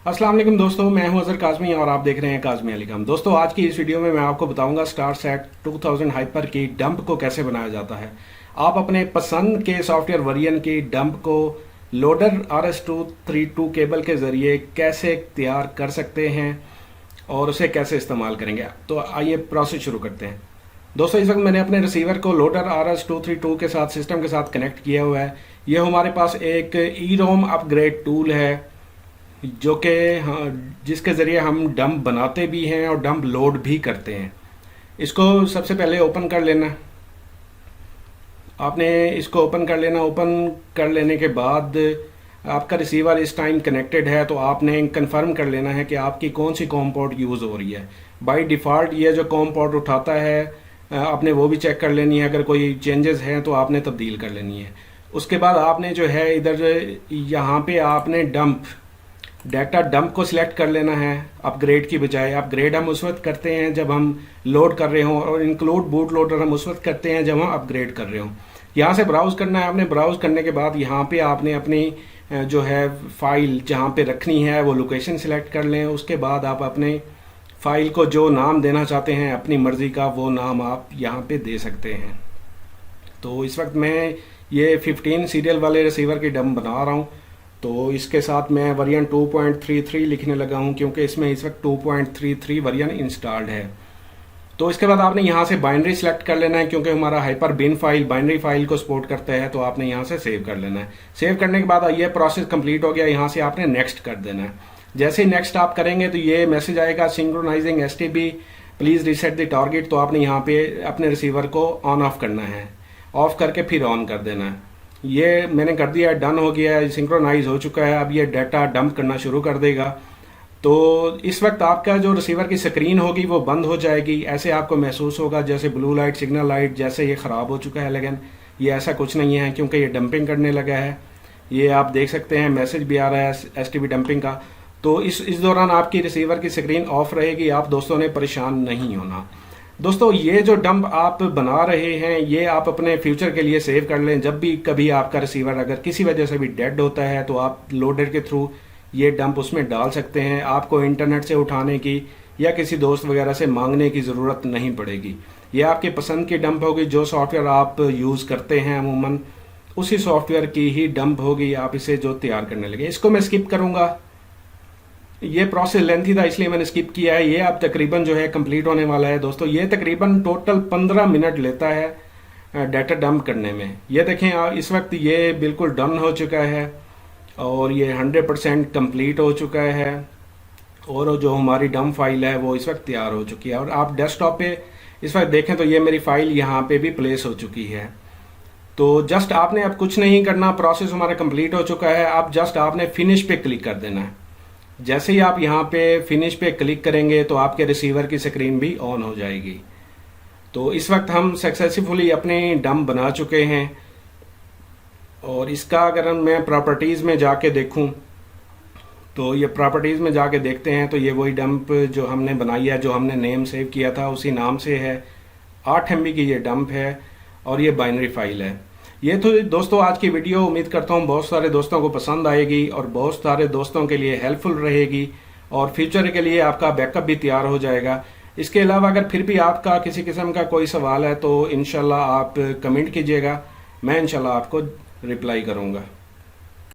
अस्सलाम वालेकुम दोस्तों, मैं हूं अजहर काज़मी और आप देख रहे हैं काज़मी अलीकम। दोस्तों, आज की इस वीडियो में मैं आपको बताऊंगा स्टारसेट 2000 हाइपर की डंप को कैसे बनाया जाता है। आप अपने पसंद के सॉफ्टवेयर वेरिएंट की डंप को लोडर RS-232 केबल के ज़रिए कैसे तैयार कर सकते हैं और उसे कैसे इस्तेमाल करेंगे। तो आइए प्रोसेस शुरू करते हैं। दोस्तों, इस वक्त मैंने अपने रिसीवर को लोडर RS-232 के साथ सिस्टम के साथ कनेक्ट किया हुआ है। यह हमारे पास एक EROM अपग्रेड टूल है जो कि जिसके ज़रिए हम डंप बनाते भी हैं और डंप लोड भी करते हैं। इसको सबसे पहले ओपन कर लेना। आपने इसको ओपन कर लेना। ओपन कर लेने के बाद आपका रिसीवर इस टाइम कनेक्टेड है, तो आपने कंफर्म कर लेना है कि आपकी कौन सी कॉम पोर्ट यूज़ हो रही है। बाय डिफ़ॉल्ट ये जो कॉम पोर्ट उठाता है आपने वो भी चेक कर लेनी है। अगर कोई चेंजेस हैं तो आपने तब्दील कर लेनी है। उसके बाद आपने जो है इधर यहाँ पे आपने डाटा डंप को सिलेक्ट कर लेना है अपग्रेड की बजाय। अपग्रेड हम उस वक्त करते हैं जब हम लोड कर रहे हों, और इंक्लूड बूट लोडर हम उस वक्त करते हैं जब हम अपग्रेड कर रहे हों। यहाँ से ब्राउज करना है आपने। ब्राउज करने के बाद यहाँ पे आपने अपनी जो है फाइल जहाँ पे रखनी है वो लोकेशन सिलेक्ट कर लें। उसके बाद आप अपने फाइल को जो नाम देना चाहते हैं अपनी मर्जी का वो नाम आप यहाँ पे दे सकते हैं। तो इस वक्त मैं ये 15 सीरियल वाले रिसीवर की डंप बना रहा हूँ, तो इसके साथ मैं वेरिएंट 2.33 लिखने लगा हूं क्योंकि इसमें इस वक्त 2.33 वेरिएंट इंस्टॉल्ड है। तो इसके बाद आपने यहां से बाइनरी सेलेक्ट कर लेना है क्योंकि हमारा हाइपर बिन फाइल बाइनरी फाइल को सपोर्ट करता है, तो आपने यहां से सेव कर लेना है। सेव करने के बाद ये प्रोसेस कंप्लीट हो गया। यहां से आपने नेक्स्ट कर देना है। जैसे ही नेक्स्ट आप करेंगे तो ये मैसेज आएगा synchronising STB please reset the target. तो आपने यहाँ पे अपने रिसीवर को ऑन ऑफ करना है, ऑफ करके फिर ऑन कर देना है। ये मैंने कर दिया, डन हो गया है, सिंक्रोनाइज हो चुका है। अब ये डाटा डंप करना शुरू कर देगा। तो इस वक्त आपका जो रिसीवर की स्क्रीन होगी वो बंद हो जाएगी। ऐसे आपको महसूस होगा जैसे ब्लू लाइट सिग्नल लाइट जैसे ये ख़राब हो चुका है, लेकिन ये ऐसा कुछ नहीं है क्योंकि ये डंपिंग करने लगा है। ये आप देख सकते हैं मैसेज भी आ रहा है STB डंपिंग का। तो इस दौरान आपकी रिसीवर की स्क्रीन ऑफ रहेगी। आप दोस्तों ने परेशान नहीं होना। दोस्तों, ये जो डंप आप बना रहे हैं ये आप अपने फ्यूचर के लिए सेव कर लें। जब भी कभी आपका रिसीवर अगर किसी वजह से भी डेड होता है तो आप लोडर के थ्रू ये डंप उसमें डाल सकते हैं। आपको इंटरनेट से उठाने की या किसी दोस्त वगैरह से मांगने की ज़रूरत नहीं पड़ेगी। ये आपकी पसंद की डंप होगी। जो सॉफ्टवेयर आप यूज़ करते हैं अमूमन उसी सॉफ्टवेयर की ही डंप होगी आप इसे जो तैयार करने लगे। इसको मैं स्किप करूँगा, ये प्रोसेस लेंथी था इसलिए मैंने स्किप किया है। ये अब तकरीबन जो है कंप्लीट होने वाला है। दोस्तों, ये तकरीबन टोटल 15 मिनट लेता है डाटा डंप करने में। ये देखें इस वक्त ये बिल्कुल डन हो चुका है और ये 100% कंप्लीट हो चुका है, और जो हमारी डंप फाइल है वो इस वक्त तैयार हो चुकी है। और आप डेस्कटॉप पे इस वक्त देखें तो ये मेरी फाइल यहाँ पे भी प्लेस हो चुकी है। तो जस्ट आपने अब कुछ नहीं करना, प्रोसेस हमारा कंप्लीट हो चुका है। अब जस्ट आपने फिनिश पे क्लिक कर देना है। जैसे ही आप यहाँ पे फिनिश पे क्लिक करेंगे तो आपके रिसीवर की स्क्रीन भी ऑन हो जाएगी। तो इस वक्त हम सक्सेसफुली अपने डंप बना चुके हैं। और इसका अगर मैं प्रॉपर्टीज़ में जाके देखूं तो ये प्रॉपर्टीज़ में जाके देखते हैं तो ये वही डंप जो हमने बनाई है, जो हमने नेम सेव किया था उसी नाम से है। 8 MB की ये डंप है और ये बाइनरी फाइल है। ये तो दोस्तों आज की वीडियो उम्मीद करता हूँ बहुत सारे दोस्तों को पसंद आएगी और बहुत सारे दोस्तों के लिए हेल्पफुल रहेगी, और फ्यूचर के लिए आपका बैकअप भी तैयार हो जाएगा। इसके अलावा अगर फिर भी आपका किसी किस्म का कोई सवाल है तो इंशाल्लाह आप कमेंट कीजिएगा, मैं इंशाल्लाह आपको रिप्लाई करूँगा।